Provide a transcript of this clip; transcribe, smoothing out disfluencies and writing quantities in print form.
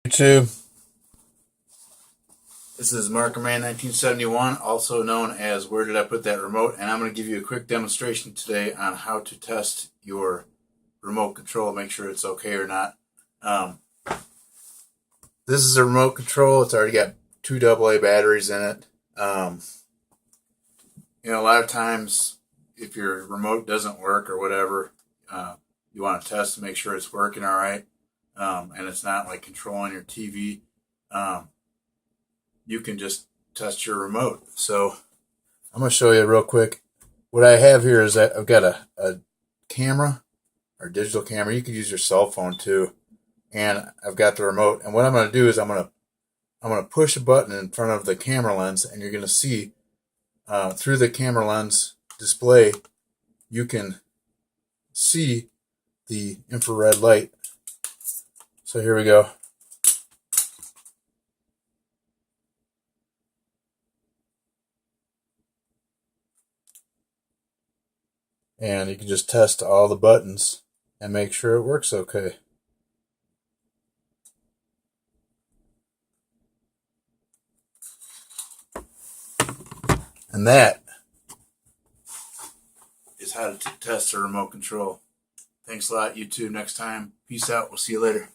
YouTube. This is Markerman 1971, also known as Where Did I Put That Remote? And I'm going to give you a quick demonstration today on how to test your remote control, make sure it's okay or not. This is a remote control. It's already got 2 AA batteries in it. A lot of times if your remote doesn't work or whatever, you want to test to make sure it's working all right, and it's not like controlling your TV. You can just test your remote. So I'm going to show you real quick. What I have here is that I've got a camera or digital camera. You could use your cell phone too. And I've got the remote. And what I'm going to do is I'm going to push a button in front of the camera lens, and you're going to see through the camera lens display, you can see the infrared light. So here we go. And you can just test all the buttons and make sure it works okay. And that is how to test a remote control. Thanks a lot, YouTube. Next time. Peace out. We'll see you later.